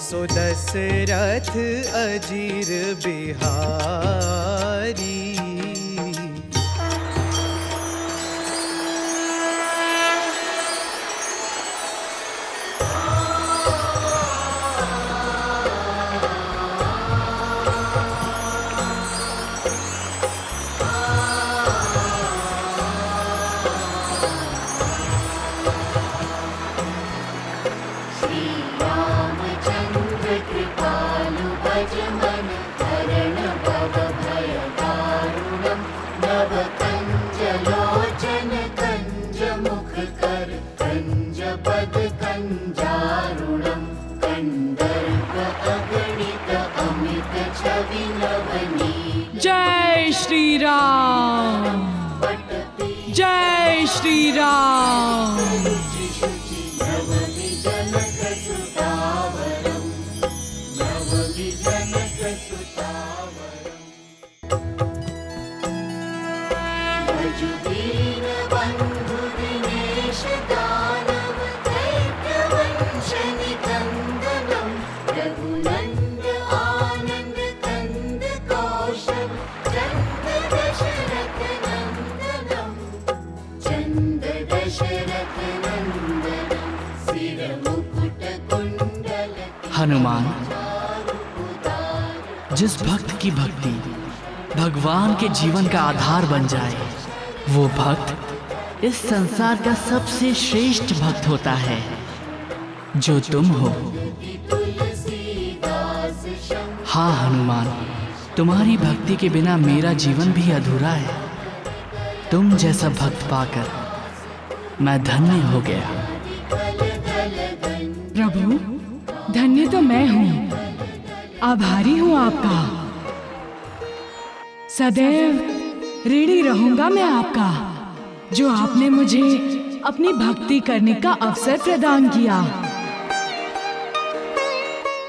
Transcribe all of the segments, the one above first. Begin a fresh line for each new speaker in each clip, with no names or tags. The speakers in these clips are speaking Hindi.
सो दशरथ अजीर बिहारी।
जय श्री राम, जय श्री राम।
हनुमान, जिस भक्त की भक्ति भगवान के जीवन का आधार बन जाए, वो भक्त इस संसार का सबसे श्रेष्ठ भक्त होता है, जो तुम हो। हाँ हनुमान, तुम्हारी भक्ति के बिना मेरा जीवन भी अधूरा है। तुम जैसा भक्त पाकर मैं धन्य हो गया।
प्रभु, धन्य तो मैं हूँ, आभारी हूँ आपका। सदैव ऋणी रहूंगा मैं आपका, जो आपने मुझे अपनी भक्ति करने का अवसर प्रदान किया।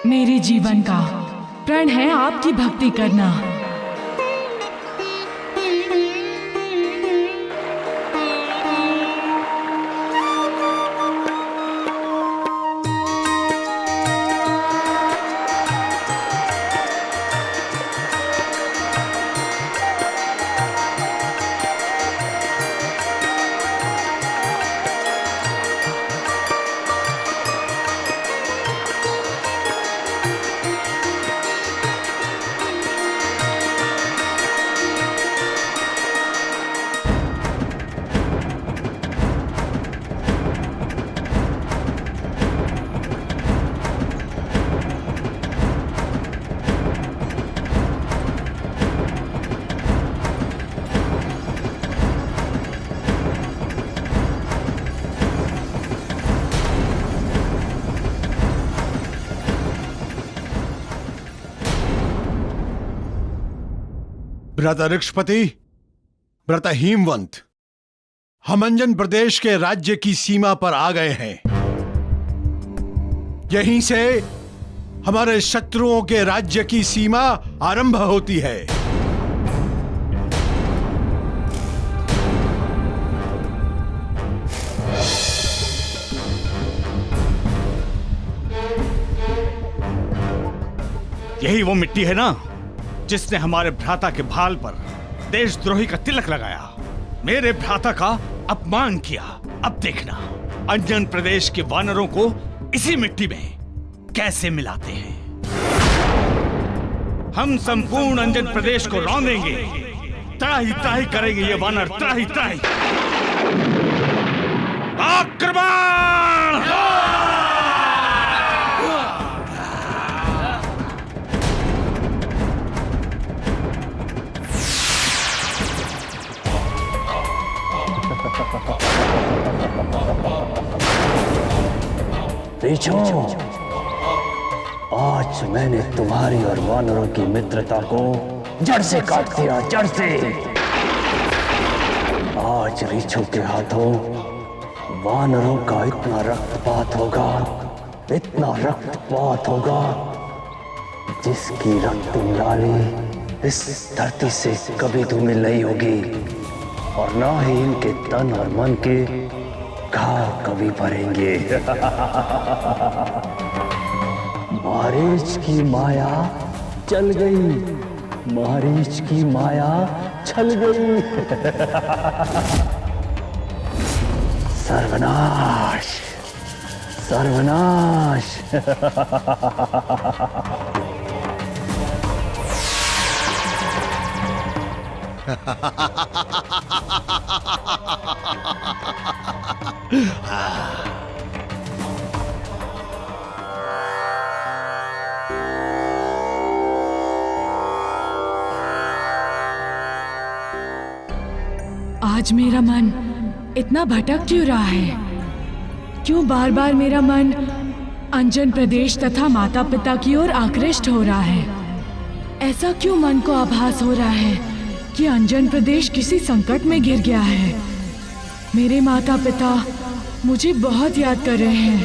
मेरे जीवन का प्रण है आपकी भक्ति करना।
भ्राता ऋक्षपति, भ्राता हिमवंत, हम अंजन प्रदेश के राज्य की सीमा पर आ गए हैं। यहीं से हमारे शत्रुओं के राज्य की सीमा आरंभ होती है।
यही वो मिट्टी है ना जिसने हमारे भ्राता के भाल पर देशद्रोही का तिलक लगाया, मेरे भ्राता का अपमान किया। अब देखना अंजन प्रदेश के वानरों को इसी मिट्टी में कैसे मिलाते हैं। हम संपूर्ण अंजन प्रदेश को रौंदेंगे, त्राही त्राही करेंगे ये वानर, त्राही त्राही। आक्रमण!
ऋषो, आज मैंने तुम्हारी और वानरों की मित्रता को जड़ से काट दिया, जड़ से। आज ऋषो के हाथों वानरों का इतना रक्तपात होगा, इतना रक्तपात होगा, जिसकी रक्त नाली इस धरती से कभी धूमिल नहीं होगी, और ना ही इनके तन और मन के घाव कभी भरेंगे। मारीच की माया चल गई, मारीच की माया छल गई। सर्वनाश, सर्वनाश।
आज मेरा मन इतना भटक क्यों रहा है? क्यों बार बार मेरा मन अंजन प्रदेश तथा माता पिता की ओर आकृष्ट हो रहा है? ऐसा क्यों मन को आभास हो रहा है कि अंजन प्रदेश किसी संकट में घिर गया है? मेरे माता पिता मुझे बहुत याद कर रहे हैं।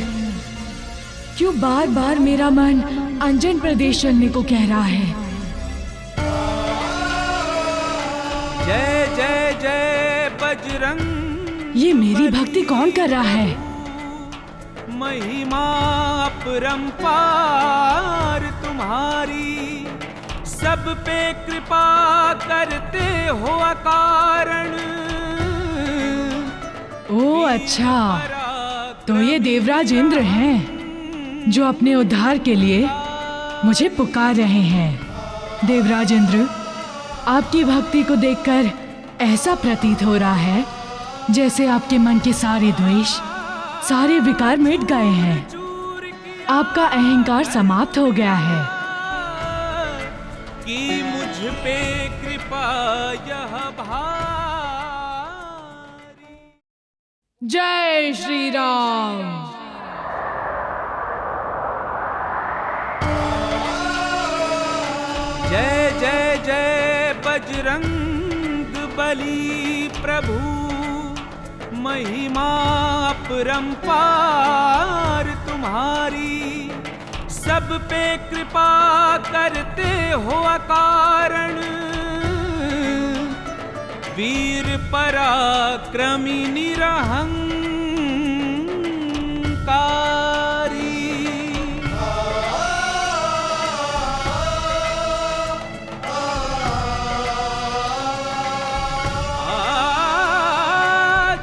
क्यों बार बार मेरा मन अंजन प्रदेश चलने को कह रहा है?
जय जय जय बजरंग।
ये मेरी भक्ति कौन कर रहा है?
महिमा अपरंपार तुम्हारी, सब पे कृपा करते हो अकारण।
ओ अच्छा, तो ये देवराज इंद्र हैं जो अपने उद्धार के लिए मुझे पुकार रहे हैं। देवराज इंद्र, आपकी भक्ति को देखकर ऐसा प्रतीत हो रहा है जैसे आपके मन के सारे द्वेष, सारे विकार मिट गए हैं। आपका अहंकार समाप्त हो गया है।
कि मुझ पे कृपा यह भारी।
जय श्री राम।
जय जय जय बजरंग बली प्रभु, महिमा अपरंपार तुम्हारी, सब पे कृपा करते हो अकारण। वीर पराक्रमी निरहंकारी।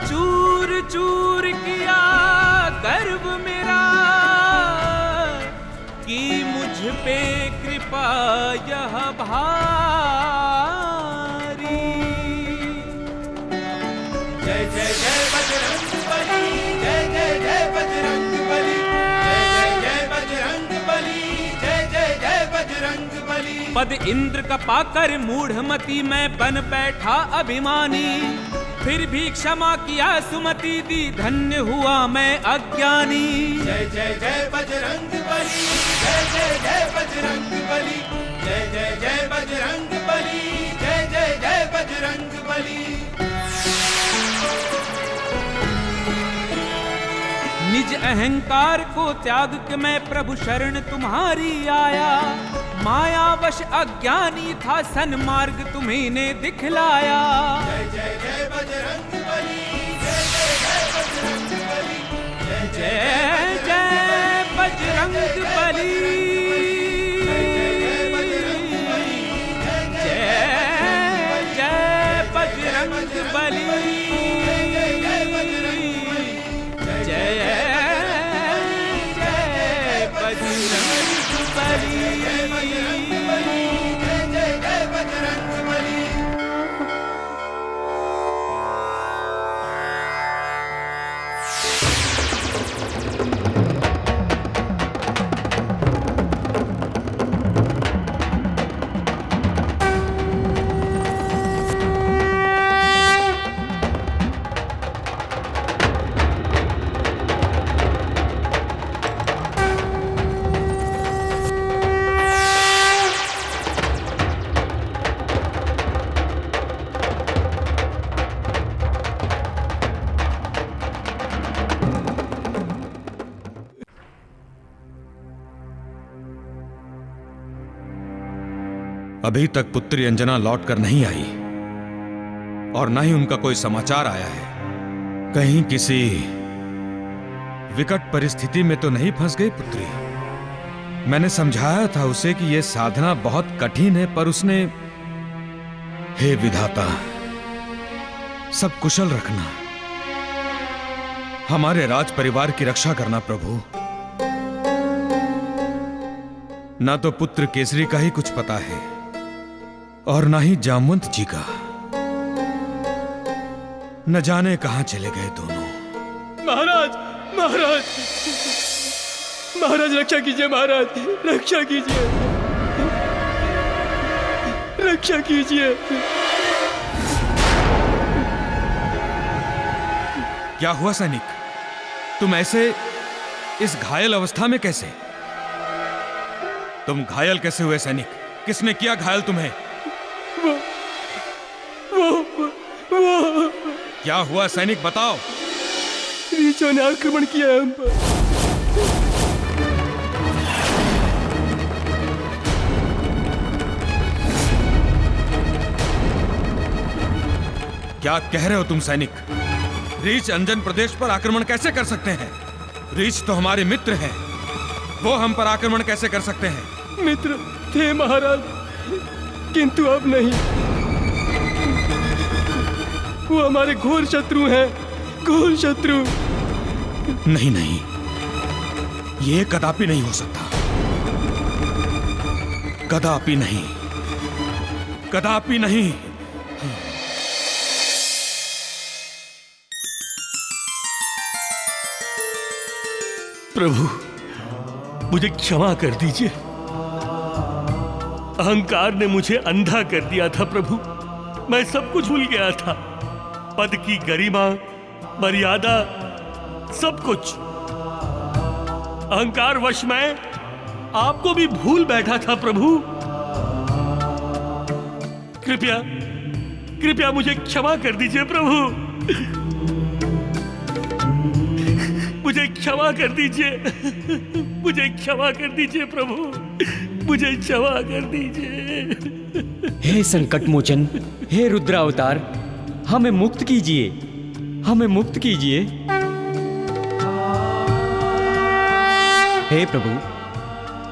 चूर चूर किया गर्व मेरा, कि मुझ पे कृपा यह भारी। जय जय जय बजरंग बली, जय जय जय बजरंग बली, जय जय जय बजरंग बली, जय जय जय बजरंग बली। पद इंद्र का पाकर मूढ़मती मैं बन बैठा अभिमानी, फिर भी क्षमा किया सुमति दी, धन्य हुआ मैं अज्ञानी। जय जय जय बजरंग बली, जय जय जय बजरंग बली, जय जय जय बजरंग बली, जय जय जय बजरंग बली। निज अहंकार को त्याग के मैं प्रभु शरण तुम्हारी आया, मायावश अज्ञानी था सन्मार्ग तुम्हीं ने दिखलाया। जय जय जय बजरंग बली, जय जय जय बजरंग बली, जय जय जय बजरंग बली, जय जय बजरंग बली,
अभी तक पुत्री अंजना लौटकर नहीं आई और न ही उनका कोई समाचार आया है। कहीं किसी विकट परिस्थिति में तो नहीं फंस गई पुत्री? मैंने समझाया था उसे कि यह साधना बहुत कठिन है, पर उसने, हे विधाता, सब कुशल रखना, हमारे राज परिवार की रक्षा करना प्रभु। ना तो पुत्र केसरी का ही कुछ पता है और ना ही जामवंत जी का। न जाने कहां चले गए दोनों।
महाराज, महाराज, महाराज रक्षा कीजिए, महाराज रक्षा कीजिए, रक्षा कीजिए।
क्या हुआ सैनिक? तुम ऐसे इस घायल अवस्था में कैसे? तुम घायल कैसे हुए सैनिक? किसने किया घायल तुम्हें?
वो
क्या हुआ सैनिक, बताओ।
रीछों ने आक्रमण किया है हम पर।
क्या कह रहे हो तुम सैनिक? रीछ अंजन प्रदेश पर आक्रमण कैसे कर सकते हैं? रीछ तो हमारे मित्र हैं, वो हम पर आक्रमण कैसे कर सकते हैं?
मित्र थे महाराज, किंतु अब नहीं। वो हमारे घोर शत्रु हैं, घोर शत्रु।
नहीं नहीं, ये कदापि नहीं हो सकता, कदापि नहीं, कदापि नहीं।
प्रभु मुझे क्षमा कर दीजिए, अहंकार ने मुझे अंधा कर दिया था प्रभु। मैं सब कुछ भूल गया था, पद की गरिमा, मर्यादा, सब कुछ। अहंकार वश मैं आपको भी भूल बैठा था प्रभु। कृपया कृपया मुझे क्षमा कर दीजिए प्रभु, मुझे क्षमा कर दीजिए, मुझे क्षमा कर दीजिए प्रभु, मुझे क्षमा कर दीजिए।
हे संकट मोचन, हे रुद्रावतार, हमें मुक्त कीजिए, हमें मुक्त कीजिए।
हे प्रभु,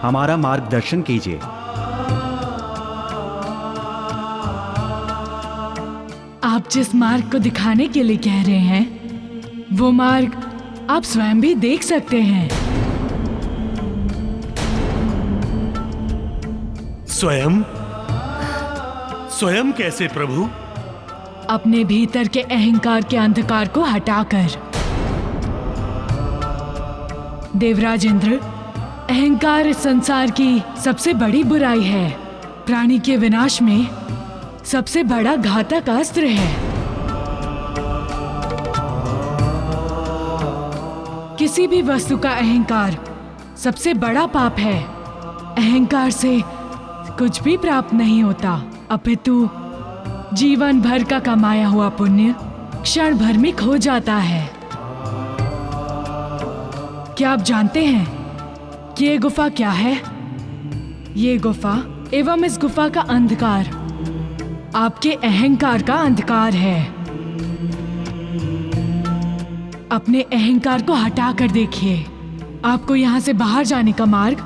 हमारा मार्गदर्शन कीजिए।
आप जिस मार्ग को दिखाने के लिए कह रहे हैं, वो मार्ग आप स्वयं भी देख सकते हैं।
स्वयं? स्वयं कैसे प्रभु?
अपने भीतर के अहंकार के अंधकार को हटाकर। देवराज इंद्र, अहंकार इस संसार की सबसे बड़ी बुराई है, प्राणी के विनाश में सबसे बड़ा घातक अस्त्र है। किसी भी वस्तु का अहंकार सबसे बड़ा पाप है। अहंकार से कुछ भी प्राप्त नहीं होता, अपितु जीवन भर का कमाया हुआ पुण्य क्षण भर में खो जाता है। क्या आप जानते हैं कि ये गुफा क्या है? ये गुफा एवं इस गुफा का अंधकार आपके अहंकार का अंधकार है। अपने अहंकार को हटाकर देखिए, आपको यहाँ से बाहर जाने का मार्ग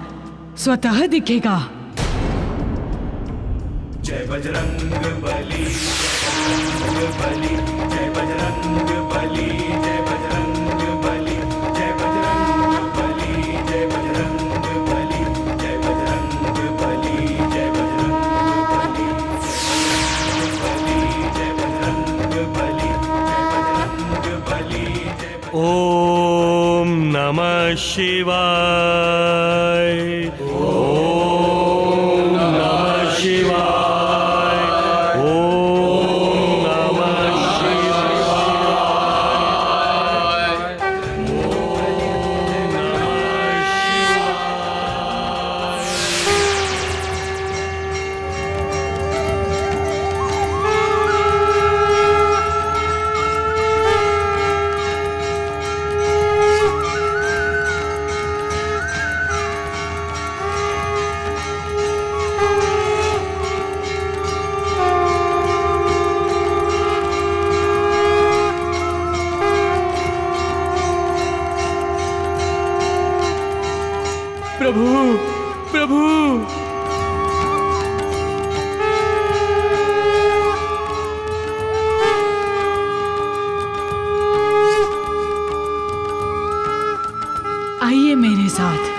स्वतः दिखेगा।
जय बजरंग बली, जय बजरंग बली, जय बजरंग बली, जय बजरंग बली, जय बजरंग बली, जय बजरंग बली, जय बजरंग बली, जय बजरंग बली, जय बजरंग बली, जय बजरंग बली।
ओम नमः शिवाय, ओम नमः शिवाय, ओम नमः शिवाय, ओम नमः शिवाय। प्रभु।
आइए मेरे साथ।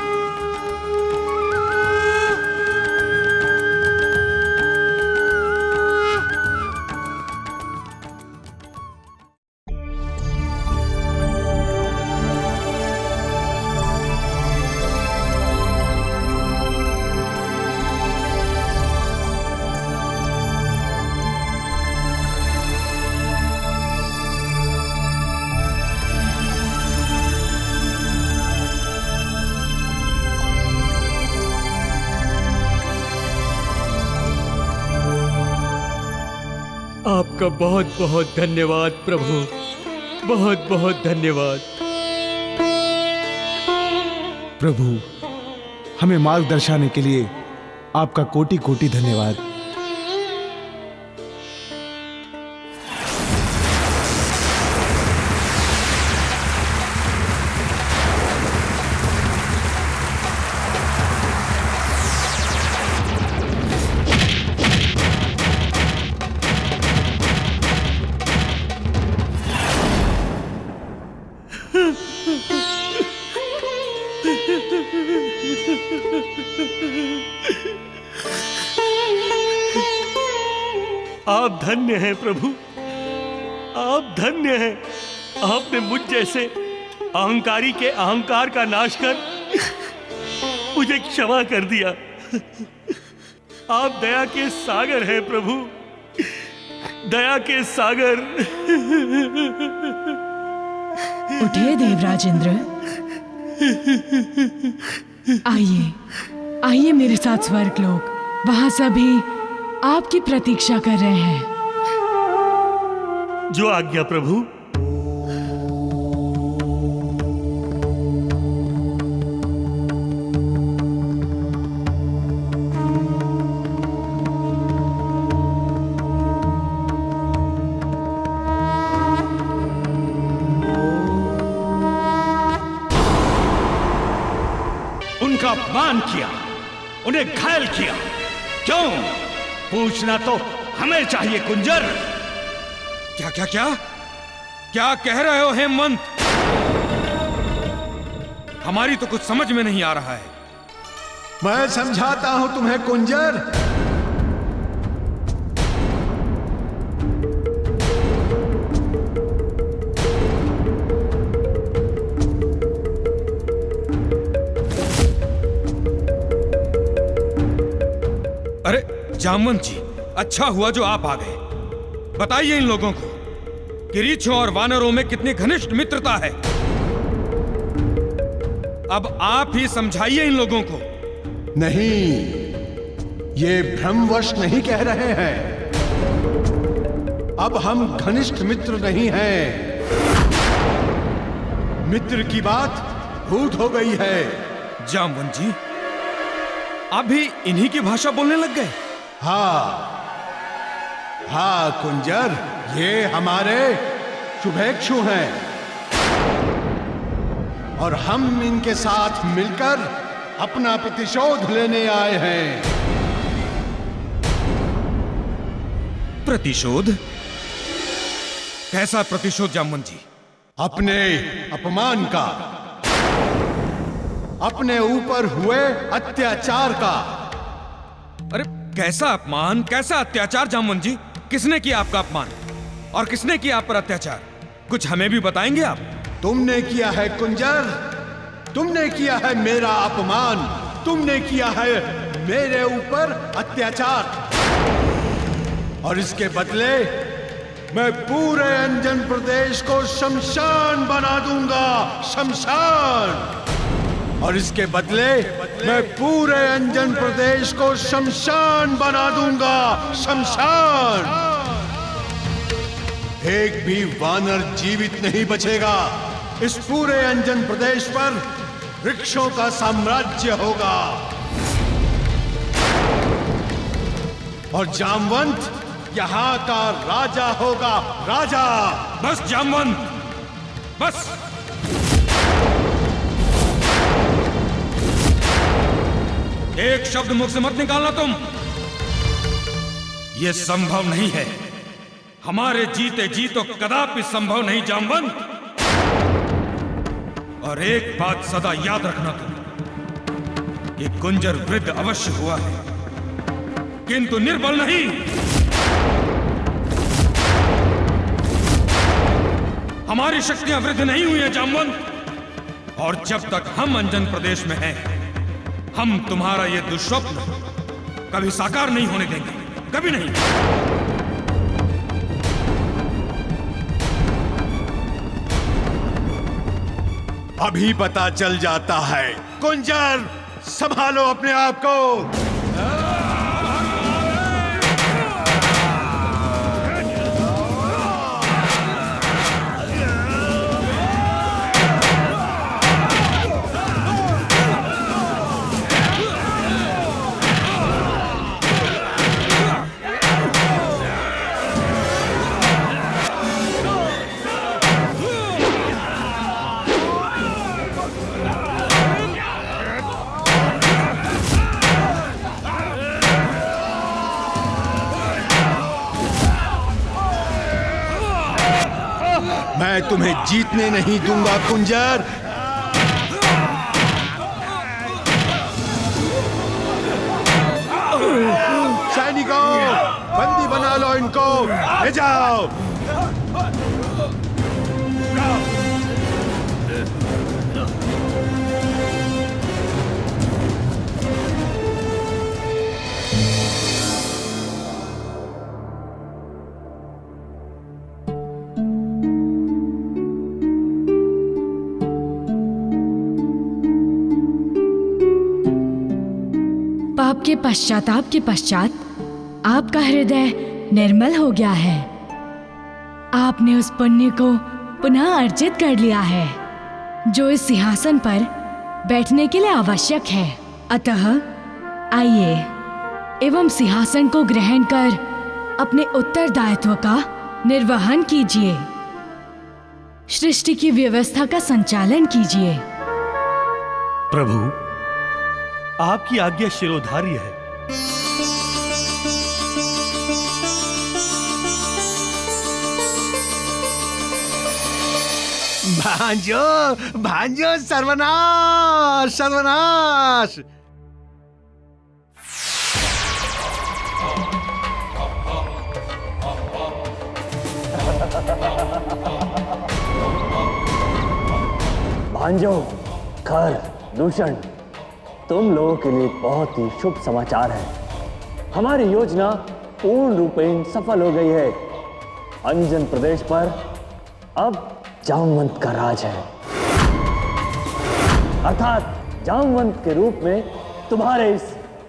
आपका बहुत बहुत धन्यवाद प्रभु, बहुत बहुत धन्यवाद।
प्रभु, हमें मार्ग दर्शाने के लिए आपका कोटि कोटि धन्यवाद।
आप धन्य हैं प्रभु, आप धन्य हैं। आपने मुझ जैसे अहंकारी के अहंकार का नाश कर मुझे क्षमा कर दिया। आप दया के सागर हैं प्रभु, दया के सागर।
उठिए देवराज इंद्र, आइए आइए मेरे साथ स्वर्गलोक। वहां सभी आपकी प्रतीक्षा कर रहे हैं।
जो आज्ञा प्रभु।
उनका अपमान किया, उन्हें घायल किया। क्यों? पूछना तो हमें चाहिए कुंजर।
क्या क्या क्या क्या कह रहे हो हेमंत? हमारी तो कुछ समझ में नहीं आ रहा है।
मैं समझाता हूं तुम्हें कुंजर।
अरे जामवंत जी, अच्छा हुआ जो आप आ गए। बताइए इन लोगों को कि रीछों और वानरों में कितनी घनिष्ठ मित्रता है। अब आप ही समझाइए इन लोगों को।
नहीं, ये भ्रमवश नहीं कह रहे हैं। अब हम घनिष्ठ मित्र नहीं हैं। मित्र की बात भूत हो गई है।
जामवंत जी, आप भी इन्हीं की भाषा बोलने लग गए?
हाँ कुंजर, ये हमारे शुभेक्षु हैं और हम इनके साथ मिलकर अपना प्रतिशोध लेने आए हैं।
प्रतिशोध? कैसा प्रतिशोध जामवंत जी?
अपने अपमान का, अपने ऊपर हुए अत्याचार का।
अरे कैसा अपमान, कैसा अत्याचार जामवंत जी? किसने किया आपका अपमान और किसने किया आप पर अत्याचार? कुछ हमें भी बताएंगे आप?
तुमने किया है कुंजर, तुमने किया है मेरा अपमान, तुमने किया है मेरे ऊपर अत्याचार और इसके बदले मैं पूरे अंजन प्रदेश को शमशान बना दूंगा, शमशान। और इसके बदले मैं पूरे अंजन प्रदेश को शमशान बना दूंगा, शमशान। एक भी वानर जीवित नहीं बचेगा। इस पूरे अंजन प्रदेश पर वृक्षों का साम्राज्य होगा और जामवंत यहां का राजा होगा, राजा।
बस जामवंत, बस। एक शब्द मुख से मत निकालना तुम। यह संभव नहीं है, हमारे जीते जी तो कदापि संभव नहीं जामवंत। और एक बात सदा याद रखना तुम, ये कुंजर वृद्ध अवश्य हुआ है, किंतु निर्बल नहीं। हमारी शक्तियां वृद्ध नहीं हुई हैं जामवंत। और जब तक हम अंजन प्रदेश में हैं, हम तुम्हारा यह दुष्स्वप्न कभी साकार नहीं होने देंगे, कभी नहीं।
अभी पता चल जाता है। कुंजर, संभालो अपने आप को। मैं तुम्हें जीतने नहीं दूंगा कुंजर। सैनिकों, बंदी बना लो इनको, ले जाओ।
पाप के पश्चाताप के पश्चात आपका हृदय निर्मल हो गया है। आपने उस पुण्य को पुनः अर्जित कर लिया है जो इस सिंहासन पर बैठने के लिए आवश्यक है। अतः आइए एवं सिंहासन को ग्रहण कर अपने उत्तरदायित्व का निर्वहन कीजिए, सृष्टि की व्यवस्था का संचालन कीजिए।
प्रभु, आपकी आज्ञा शिरोधार्य है।
भांजो, भांजो, सर्वनाश, सर्वनाश।
भांजो, खर, दूषण, तुम लोगों के लिए बहुत ही शुभ समाचार है। हमारी योजना पूर्ण रूपेण सफल हो गई है। अंजन प्रदेश पर अब जामवंत का राज है, अर्थात जामवंत के रूप में तुम्हारे इस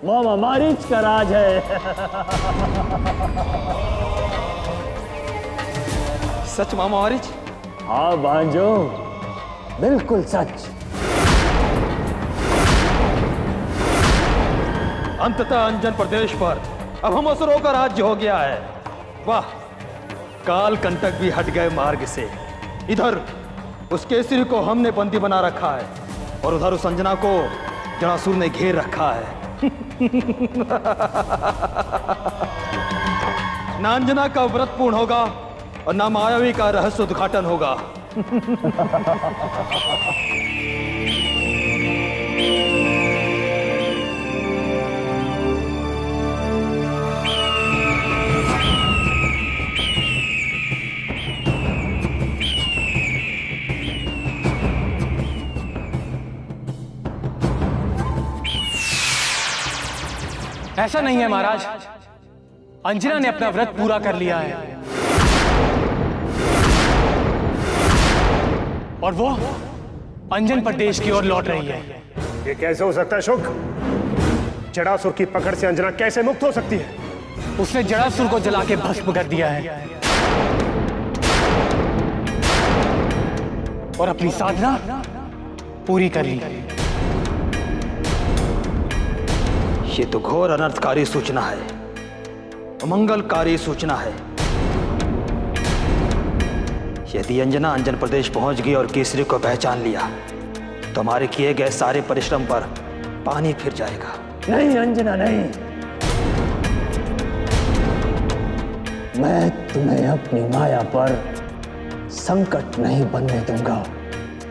मामा मारीच का राज है।
सच मामा मारीच?
हाँ भांजो, बिल्कुल सच।
अंततः अंजन प्रदेश पर अब हम असुरों का राज्य हो गया है। वाह, काल कंटक भी हट गए मार्ग से। इधर उस केसरी को हमने बंदी बना रखा है और उधर उस अंजना को जरासुर ने घेर रखा है। ना अंजना का व्रत पूर्ण होगा और ना मायावी का रहस्य उद्घाटन होगा।
ऐसा नहीं है महाराज, अंजना ने अपना व्रत पूरा कर लिया है और वो अंजन प्रदेश की ओर लौट रही है।
ये कैसे हो सकता है शुक? जड़ासुर की पकड़ से अंजना कैसे मुक्त हो सकती है?
उसने जड़ासुर को जला के भस्म कर दिया है और अपनी साधना पूरी कर ली।
ये तो घोर अनर्थकारी सूचना है, अमंगलकारी सूचना है। यदि अंजना अंजन प्रदेश पहुंच गई और केसरी को पहचान लिया तो हमारे किए गए सारे परिश्रम पर पानी फिर जाएगा।
नहीं अंजना, नहीं। मैं तुम्हें अपनी माया पर संकट नहीं बनने दूंगा।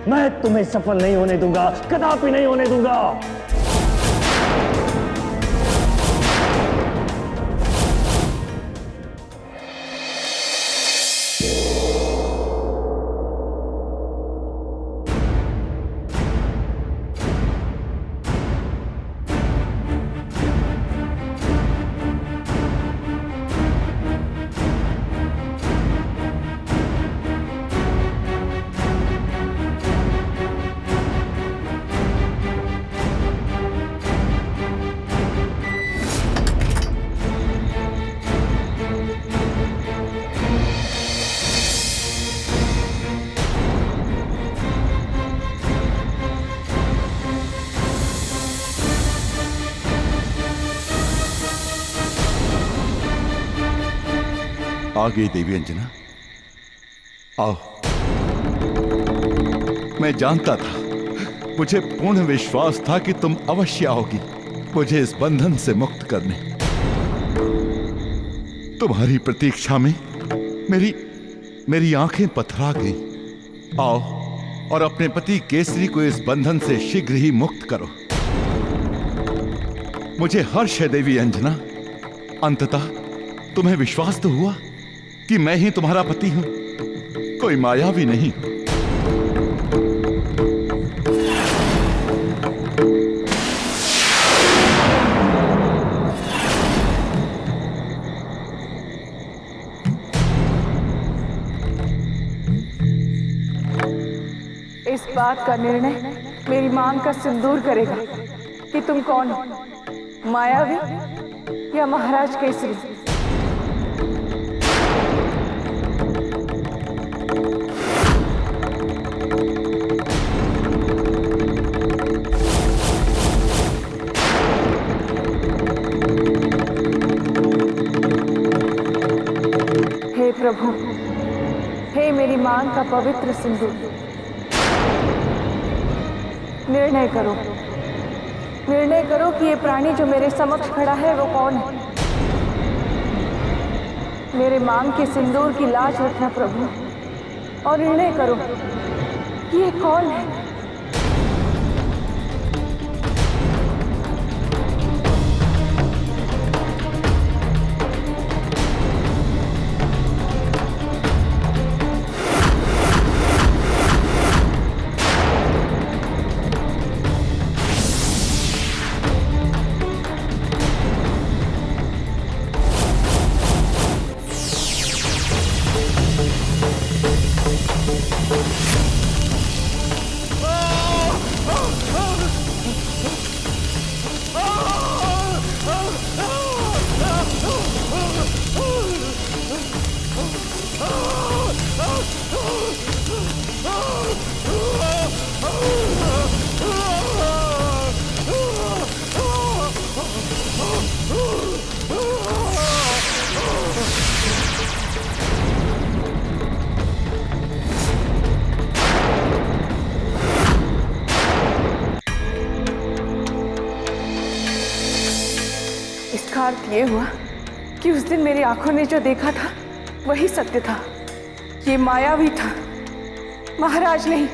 मैं तुम्हें सफल नहीं होने दूंगा, कदापि नहीं होने दूंगा।
आ गई देवी अंजना, आओ। मैं जानता था, मुझे पूर्ण विश्वास था कि तुम अवश्य आओगी मुझे इस बंधन से मुक्त करने। तुम्हारी प्रतीक्षा में मेरी आंखें पथरा गईं। आओ और अपने पति केसरी को इस बंधन से शीघ्र ही मुक्त करो। मुझे हर्ष है देवी अंजना, अंततः तुम्हें विश्वास तो हुआ कि मैं ही तुम्हारा पति हूं, कोई मायावी नहीं।
इस बात का निर्णय मेरी मांग का सिंदूर करेगा कि तुम कौन हो, मायावी या महाराज केसरी। हे प्रभु, हे मेरी मांग का पवित्र सिंदूर, निर्णय करो कि ये प्राणी जो मेरे समक्ष खड़ा है वो कौन है। मेरे मांग के सिंदूर की लाज रखना प्रभु, और निर्णय करो कि ये कौन है। इसका अर्थ ये हुआ कि उस दिन मेरी आंखों ने जो देखा था वही सत्य था। ये मायावी था, महाराज नहीं,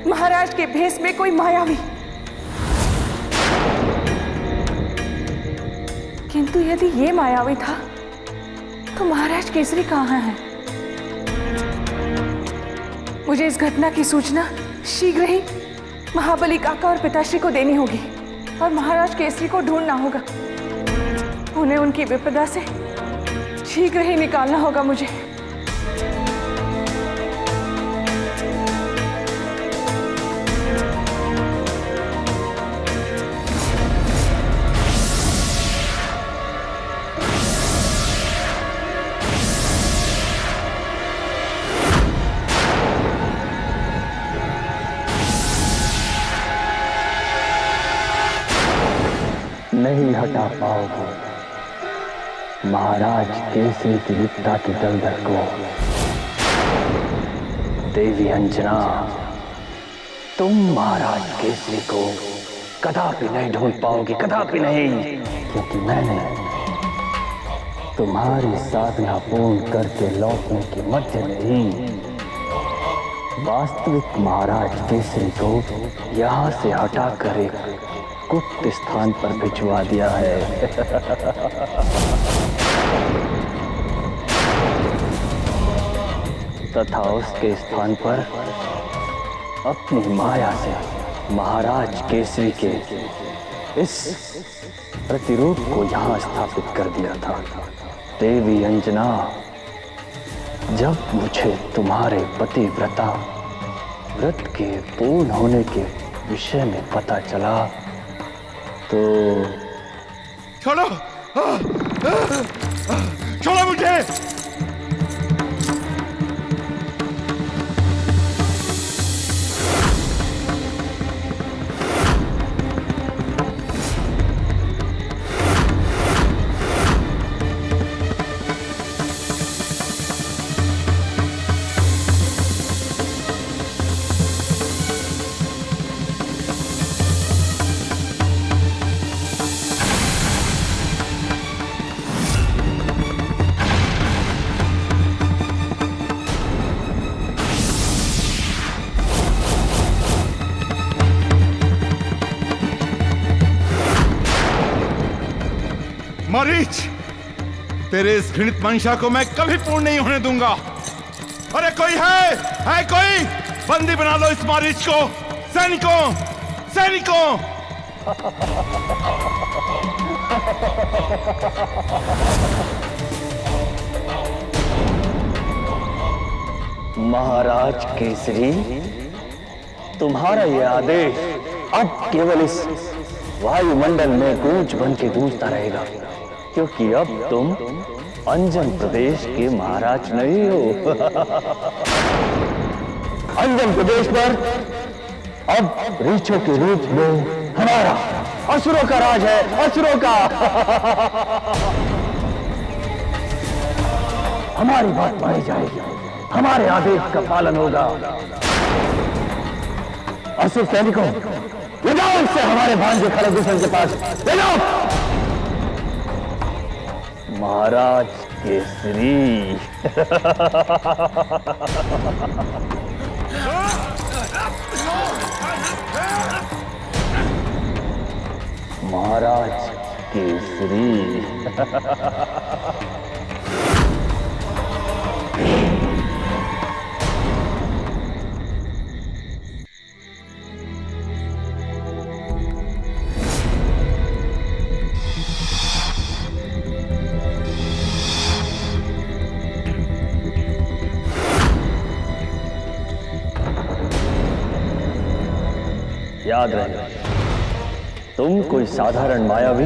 महाराज के भेष में कोई मायावी। किंतु यदि ये मायावी था तो महाराज केसरी कहाँ है? मुझे इस घटना की सूचना शीघ्र ही महाबली काका और पिताश्री को देनी होगी और महाराज केसरी को ढूंढना होगा। उन्हें उनकी विपदा से शीघ्र ही निकालना होगा मुझे।
नहीं हटा पाओगे महाराज केसरी की विपदा की दलदल को। देवी अंजना, तुम महाराज केसरी को कदापि नहीं ढूंढ पाओगे, कदापि नहीं, क्योंकि मैंने तुम्हारी साधना पूर्ण करके लौटने के मध्य में ही वास्तविक महाराज केसरी को यहाँ से हटाकर एक गुप्त स्थान पर भिजवा दिया है। तथा उसके स्थान पर अपनी माया से महाराज केसरी के इस प्रतिरूप को यहाँ स्थापित कर दिया था। देवी अंजना, जब मुझे तुम्हारे पतिव्रता व्रत के पूर्ण होने के विषय में पता चला तो
छोड़ो, छोड़ो मुझे। मारीच, तेरे इस घृणित मंशा को मैं कभी पूर्ण नहीं होने दूंगा। अरे कोई है कोई? बंदी बना लो इस मारीच को। सैनिकों, सैनिकों!
महाराज केसरी, तुम्हारा यह आदेश अब केवल इस वायुमंडल में गूंज बन के गूंजता रहेगा, क्योंकि अब तुम अंजन प्रदेश के महाराज नहीं हो। अंजन प्रदेश पर अब रीछों के रूप में हमारा असुरों का राज है, असुरों का। हमारी बात मानी जाएगी, हमारे आदेश का पालन होगा। असुर सैनिकों, ले जाओ इससे हमारे भांजे खरगोशन के पास, ले जाओ। महाराज केसरी। महाराज केसरी। याद रहे, तुम कोई साधारण मायावी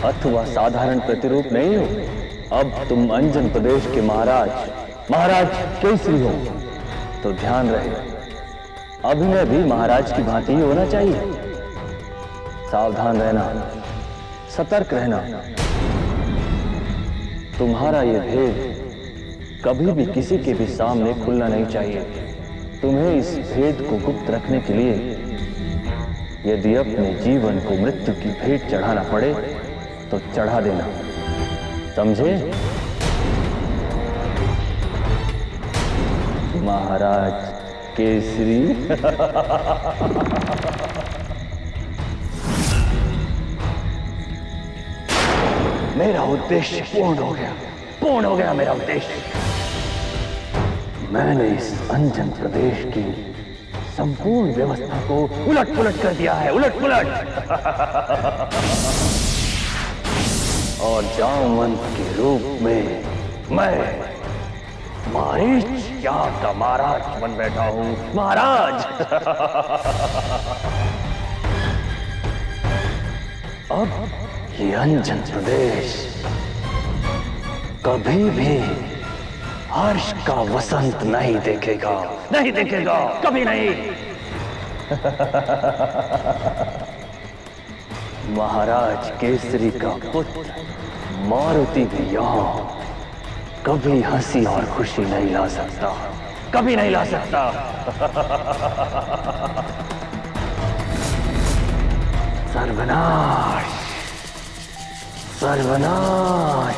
अथवा साधारण प्रतिरूप नहीं हो। अब तुम अंजन प्रदेश के महाराज केसरी हो। तो ध्यान रहे, अभिनय भी महाराज की भांति ही होना चाहिए। सावधान रहना, सतर्क रहना। तुम्हारा ये भेद कभी भी किसी के भी सामने खुलना नहीं चाहिए। तुम्हें इस भेद को गुप्त रखने के लिए यदि अपने जीवन को मृत्यु की भेंट चढ़ाना पड़े तो चढ़ा देना, समझे? महाराज केसरी। मेरा उद्देश्य पूर्ण हो गया मेरा उद्देश्य। मैंने इस अंजन प्रदेश की संपूर्ण व्यवस्था को उलट पुलट कर दिया है, उलट पुलट। और जामवंत के रूप में मैं मारीच यहाँ का महाराज बन बैठा हूँ, महाराज। अब ये अंजन प्रदेश कभी भी हर्ष का वसंत नहीं देखेगा, कभी नहीं। महाराज केसरी का पुत्र मारुति भी यहाँ कभी हंसी और खुशी नहीं ला सकता, कभी नहीं ला सकता। सर्वनाश, सर्वनाश।